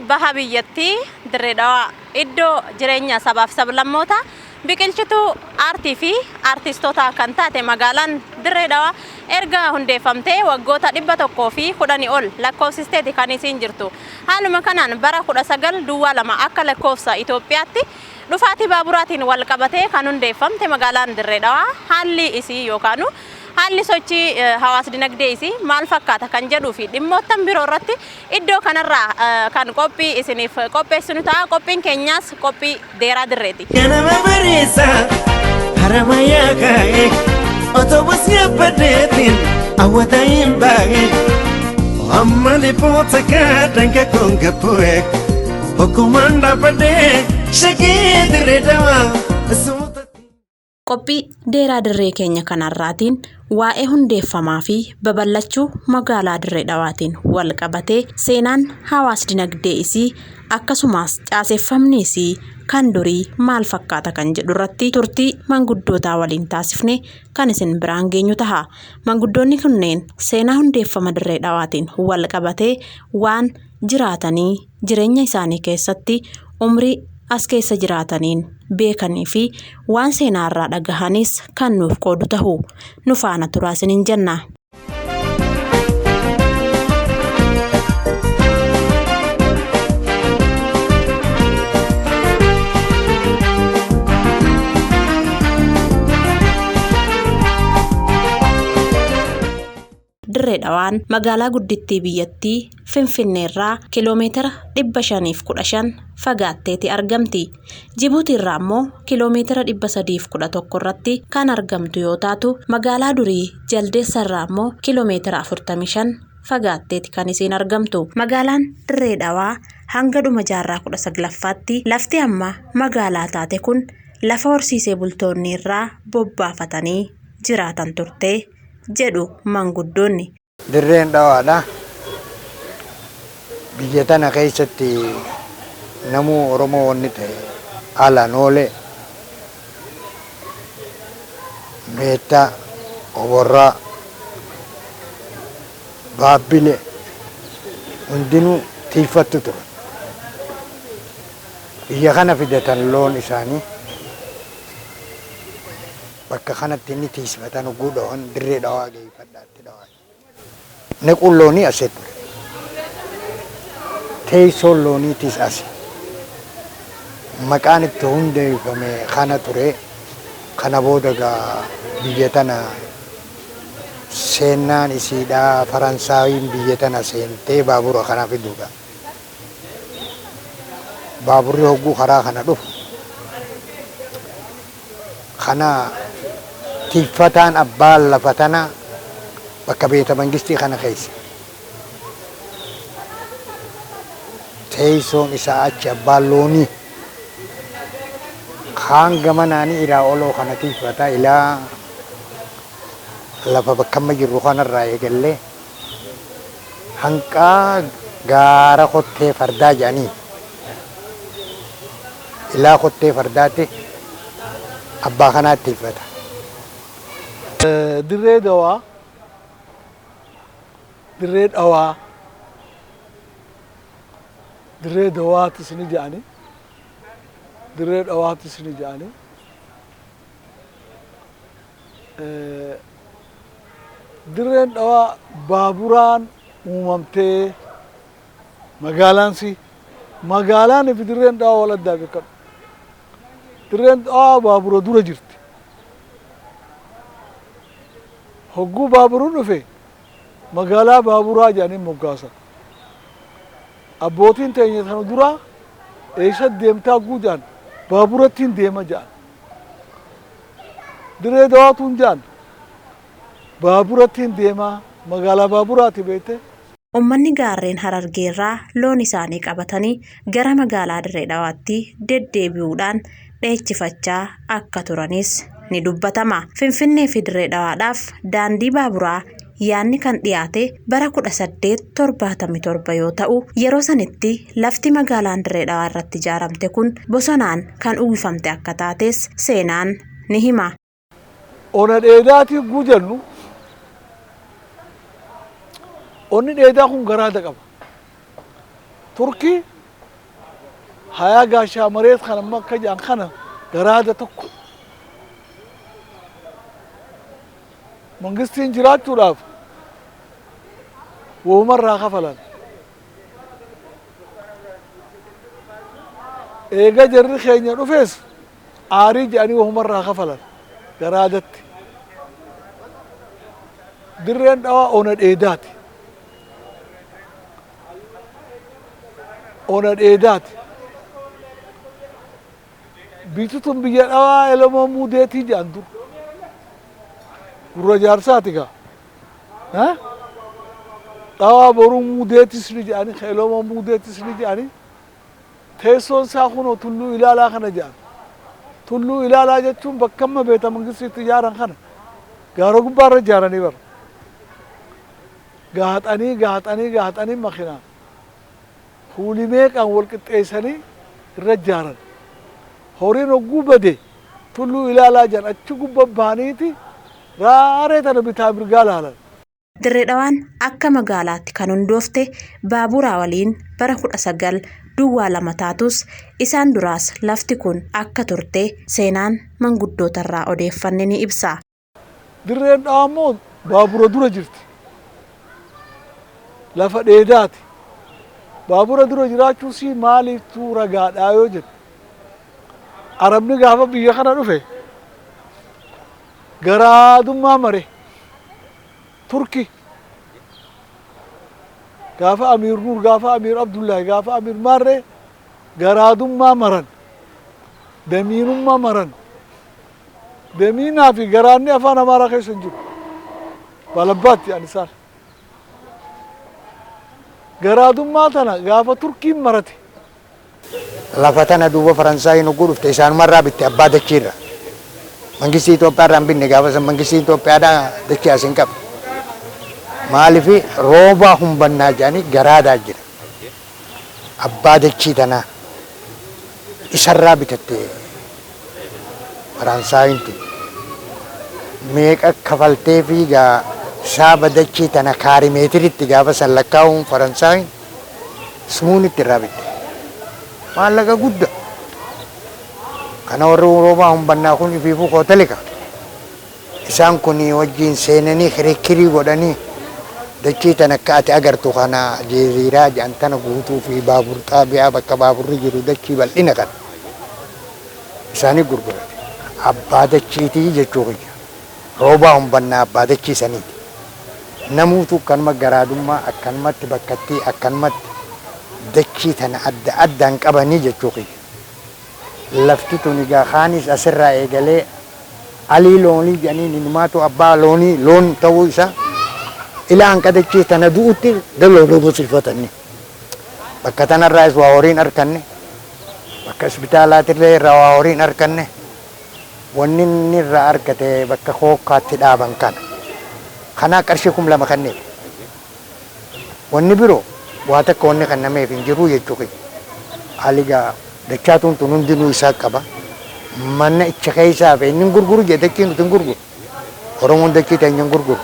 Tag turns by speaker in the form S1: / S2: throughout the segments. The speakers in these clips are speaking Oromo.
S1: baha biyyattii Dirree Dhawaa iddoo jireenya sabaaf sablammoota biqilchituu aartii fi aartistoota kan taate magaalaan Dirree Dhawaa erga hundeeffamtee waggoota 110 ol lakkoofsisteeti kan isiin jirtu. Haaluma kanaan bara 1902 akka lakkoofsa Itoophiyaatti dhufaatii baaburaatiin wal qabatee kan hundeeffamte magaalaan Dirree Dhawaa haalli isii yookaanu haalli sochii hawaas dinagdee isii maal fakkaata kan jedhuu fi dhimmoottan biroo irratti iddoo kanarraa kan qophii isiniif qopheessinu ta'a. Qophiin keenyaas qophii Deeraa Dirreeti.
S2: Nama bareessa haramayaa kaa'e otobus yaabbadeetiin hawwata hin baa'e amma lipoota kaadhanka konga bu'e hokkumaan dhaabbadee shakee Dirree Dhawaa.
S1: Qophii Deeraa Dirree keenya kanarraatiin waa'ee hundeeffamaa fi babal'achuu magaalaa Dirree Dhawaatiin wal qabatee seenaan hawaas dinagdee isii akkasumas caaseffamni isii kan durii maal fakkaata kan jedhu irratti turtii manguddootaa waliin taasifne kan isin biraan geenyu taha. Manguddoonni kunneen seenaa hundeeffama Dirree Dhawaatiin wal qabatee waan jiraatanii jireenya isaanii keessatti umrii as keessa jiraataniin beekanii fi waan seenaarraa dhagahanis kan nuuf qoodu tahu nu faana turaa isiniin jenna. Dirree Dhawaan magaalaa guddittii biyyattii Finfinneerraa kiiloomeetira 515 fagaatteeti argamti. Jibuutiirraa immoo kiiloomeetira 311 irratti kan argamtu yoo taatu magaalaa durii Jaldeessarraa immoo kiiloomeetira 45 fagaatteeti kan isiin argamtu. Magaalaan Dirree Dhawaa hanga dhuma jaarraa 19ffaatti lafti amma magaalaa taate kun lafa horsiisee bultoonni irraa bobbaafatanii jiraatan turte jedhu manguddoonni.
S3: Dirreen Dhawaadha. Biyya tana keessatti namuu Oromoo wanni ta'e alaan oolee Meettaa, Oborraa, Baabbilee hundinuu tiifattu ture. Biyya kana fidatan loon isaanii bakka kanatti inni tiisfatan guudhaan Dirree Dhawaa geeffadhaatti dhawaa. Nequun loonii asii ture. Teessoon looniitis asi. Maqaan itti hundeeffame kana ture. Kana booda biyya tana seenaan isiidhaa Faransaawiin biyya tana seentee baabura kana fiduudha. Baaburri hogguu karaa kana dhufu. Kana tiiffataan abbaan lafa tana bakka beeta mangistii kana keessa. Teessoon isaa achi abbaan loonii hanga manaanii ilaa oloo kana tiiffataa ilaa lafa bakka amma jirru kanarraa eegallee hanqaa gaara kottee fardaa jedhanii ilaa kottee fardaatti abbaa kanaatti tiiffata.
S4: Dirree Dhawaa, Dirree Dhawaa, Dirree Dhawaattis ni jedhani, Dirree Dhawaattis ni jedhani. Dirreen Dhawaa baaburaan uumamtee magaalaan fi Dirreen Dhawaa wal addaa beekamu. Dirreen Dhawaa baabura dura jirti. Hogguu baaburuun dhufe magaalaa baaburaa jedhanii moggaasan. Abbootiin teenya sana duraa eessa deemtaa guujaan baaburattiin deema jedhan. Dirree Dhawaatuun jedhan baaburattiin deemaa magaalaa baaburaati beekte.
S1: Uummanni gaarreen Harargeerraa loon isaanii qabatanii gara magaalaa Dirree Dhawaatti deddeebi'uudhaan dheechifachaa akka turanis ni dubbatama. Finfinnee fi Dirree Dhawaadhaaf daandii baaburaa yaanni kan dhiyaate bara 1877 yoo ta'u yeroo sanitti lafti magaalaan Dirree Dhawaa irratti ijaaramte kun bosonaan kan uwwifamte akka taates seenaan ni hima.
S4: Ona dheedaati guujannu onni dheedaa kun garaada qaba. Turkii hayaa gaashaa mareet kana amma akka jedhan kana garaada tokko mangistiin jiraachuudhaaf woomarraa kafalan eega jarri keenya dhufees aarii jedhanii woomarraa kafalan garaadatti dirreen dhawaa ona dheedaati ona dheedaati biitutun biyya dhawaa elemoo muudeetii jedhan dur gurra jaarsaati gaa dhawaa boruu muudeetis ni jedhani elemoo muudeetis ni jedhani teessoon isaa kunoo tulluu ilaalaa kana jedhan tulluu ilaalaa jechuun bakka amma beeta mangistiitti ijaaran kana gaara gubbaarra ijaaranii bara gaaxanii makinaan fuuli meeqaan wal qixxeessanii irra ijaaran horiin hogguu bade tulluu ilaalaa jedhan achi gubba bahaniiti raaree tana bitaa mirgaa laalan.
S1: Dirree Dhawaan akka magaalaatti kan hundoofte baaburaa waliin bara 1902 taatus isaan duraas lafti kun akka turte seenaan manguddootarraa odeeffanne ni ibsa.
S4: Dirreen Dhawaa immoo baabura dura jirti. Lafa dheedaati. Baabura dura jiraachuusii maaliiftuu ragaadhaa yoo jedhu. Arabni gaafa biyya kana dhufe garaadummaa mare turki gaafa Amiir Nuur gaafa Amiir Abdullaahi gaafa Amiir Maarree garaadummaa maran damiinummaa maran damiinaa fi garaanni afaan Amaaraa keessa hin jiru balabbaatti ani isaan garaadummaa tana gaafa turkiin marate
S3: lafa tana duuba Faransaayii nugguu dhufte isaanumarraa bitte abbaa dachiirra mangistii Itoophiyaarraa hin binne gaafa san mangistii Itoophiyaadhaa dachii as hin qabu maalifi roobaa humbannaa jedhanii garaadaa jira abbaa dachii tanaa isarraa bitatte Faransaayii tun meeqa kafaltee fi gaa saaba dachii tana kaarimeetiritti gaafa san lakkaa'uun Faransaayii sumuunitti irraa bitte maallaqa guddaa kana warri roobaa humbannaa kun ifiifuu hootelika isaan kun wajjiin seenanii kirikkirii godhanii dachii tana akka ati agartu kana jeeriiraa jedhan tana guutuu fi baabur xaabiyaa bakka baaburri jiru dachii bal'ina kana isaanii gurgurate abbaa dachiitii jechuu kiyya roobaa humbannaa abbaa dachii saniiti namuutu akkanuma garaadummaa akkanumatti bakkattii akkanumatti dachii tana adda addaan qabanii jechuu kiyya lafti tun egaa kaanis asirraa eegalee alii loonii jedhanii numaatu abbaa loonii loon ta'uu isaa ilaa hanqa dachii tana du'utti daloo roobosifatanii bakka tanarraas waa horiin arkanne bakka isbitaalaatirlee irraa waa horiin arkanne wanni inni irraa argate bakka kookkaatti dhaaban kana qarshii 2,000 kanneen wanni biroo waa takka wanni kan nameef hin jiru jechuudha aligaa dachaatuun tun hundinuu isaa qaba manna icha keessaa fi inni gurguru jedhachiin nuti gurguru oromoon dachii teenya gurguru.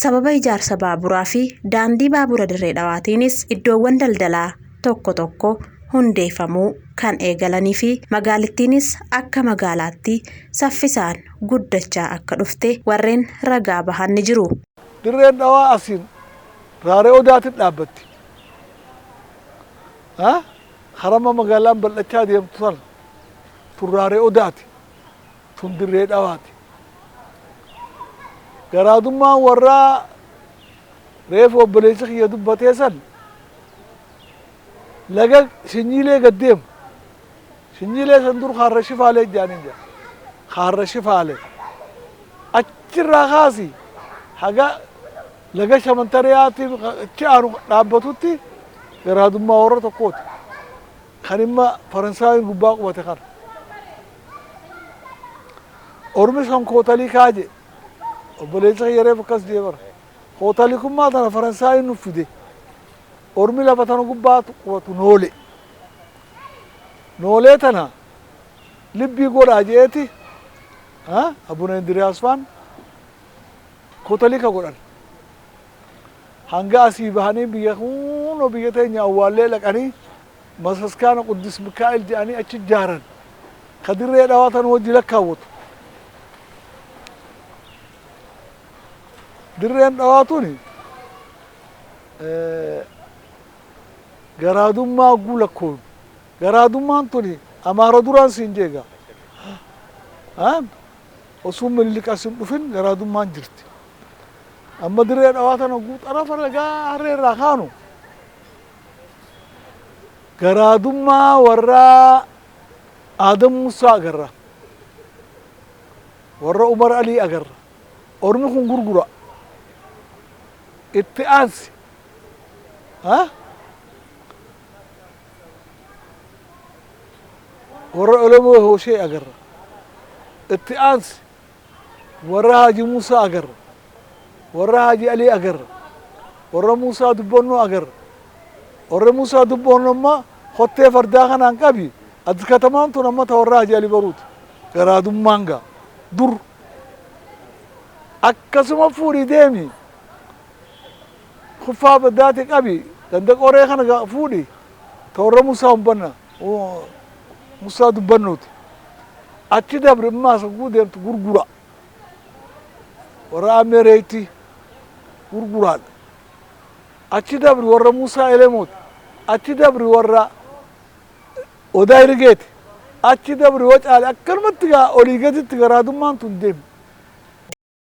S1: Sababa ijaarsa baaburaa fi daandii baabura Dirree Dhawaatiinis iddoowwan daldalaa tokko tokko hundeeffamuu kan eegalanii fi magaalittiinis akka magaalaatti saffisaan guddachaa akka dhufte warreen ragaa bahan ni jiru.
S4: Dirreen Dhawaa asiin raaree odaatiin dhaabbatti. Harama magaalaan bal'achaa deemtu sana tun raaree odaati tun Dirree Dhawaati. Garaadummaan warraa reefu obboleessa kiyya dubbatee san laga shinyiilee gad deemu shinyiilee san dur harra shifaalee jedhaniin jedha harra shifaalee achirraa kaasi haga laga shamantariyaatiin achi aanu dhaabbatutti garaadummaa warra tokkooti kan imma Faransaayii gubbaa qubate kana ormi san kootalii kaaje obboleessa kiyya reefu akkas deemara kootalii kummaa tana Faransaayii nuuf fide ormi lafa tana gubbaa qubatu noole نوليتنا لبي قول أجيتي ها أبونا إندرياس فان كوتاليكا قولن هنگا أسيبهاني بيكون وبيكتين أولي لك أني مسسكان قدس مكائل جاني أچي جارن خدر ري دواتن وجي لكاوت درين دواتوني غرادوما غولكون غرادوما توني أمارو دوران سينجيغا ها وسوم من اللي كاسم دفن غرادوما جرتي أما درين دواتن وقوت أنا فرقا هري راخانو غرادوما ورا آدم موسى أجرّا ورا عمر علي أجرّا أرمخون غرغرة اتئانسي ها ورا علماء هوشي أجرّا اتئانسي ورا هاجي موسى أجرّا ورا هاجي علي أجرّا ورا موسى دبونو أجرّا ورا موسى دبونو ما خطة فرداخن أنكابي أذكتمان تو نما تورا جالي بروت كرادم مانغا دور أكسم فوري ديمي خفا بداتك أبي عندك أوريخنا فوري تورا موسى بنا و موسى دبنوت أتشي دبر ما سقو ديم تغرغرا ورا أميريتي غرغرا أتشي دبر ورا موسى إلموت أتشي دبر ورا ودايرجيت أتشي دبر وجه على أكرمتها أوليجت تجرادمان تندم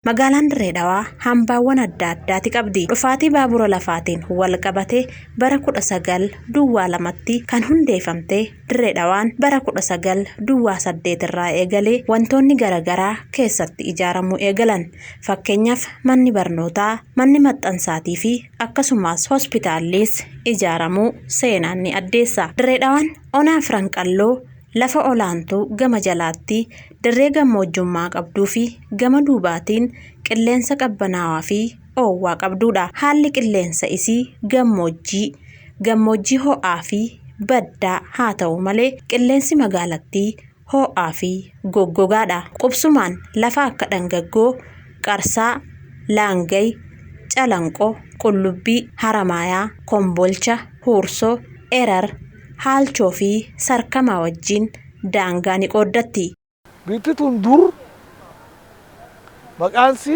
S1: Magaalaan Dirree Dhawaa hambaawwan adda addaati qabdi. Dhufaatii baabura lafaatiin wal qabatee bara 1902tti kan hundeeffamte Dirree Dhawaan bara 1908 irraa eegalee wantoonni garaagaraa keessatti ijaaramuu eegalan. Fakkeenyaaf manni barnootaa, manni maxxansaatii fi akkasumas hospitaallis ijaaramuu seenaan ni addeessa. Dirree Dhawaan onaa Franqalloo lafa olaantuu gama jalaatti dirree gammoojjummaa qabduu fi gama duubaatiin qilleensa qabbanaawaa fi oowwaa qabduudha. Haalli qilleensa isii gammoojjii ho'aa fi baddaa haa ta'u malee qilleensi magaalattii ho'aa fi goggogaadha. Qubsumaan lafa akka Dhangaggoo, Qarsaa, Laangay, Calanqoo, Qullubbii, Haramaayaa, Kombolcha, Huursoo, Erar, Haalchoo fi Sarkamaa wajjin daangaa ni qooddatti.
S4: Bittituun dur maqaansi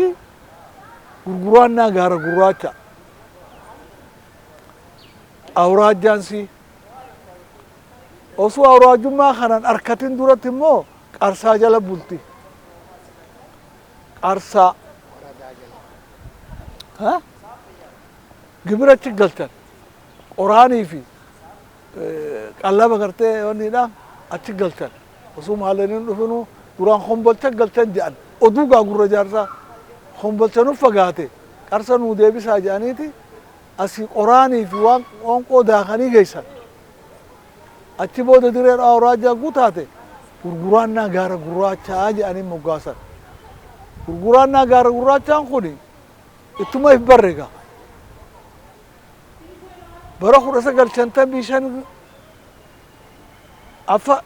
S4: gurguraannaa gaara gurraacha awraajjaansi osoo awraajjummaa kanan harkatin duratti immoo Qarsaa jala bulti. Qarsaa gibira achi galchan qoraanii fi qallaba gartee wanniidha achi galchan osoo maalaniin dhufinu duraan Kombolcha galchan jedhan oduu gaagurra jaarsaa Kombolchanuuf fagaate Qarsa nuu deebisaa jedhaniiti asii qoraanii fi waan qoonqoo daakanii geessan achi booda Dirree Dhawaa awraajjaa guutaate gurguraannaa gaara gurraachaa jedhanii moggaasan. Gurguraannaa gaara gurraachaan kun ittuma if barreega. Bara 1955 afa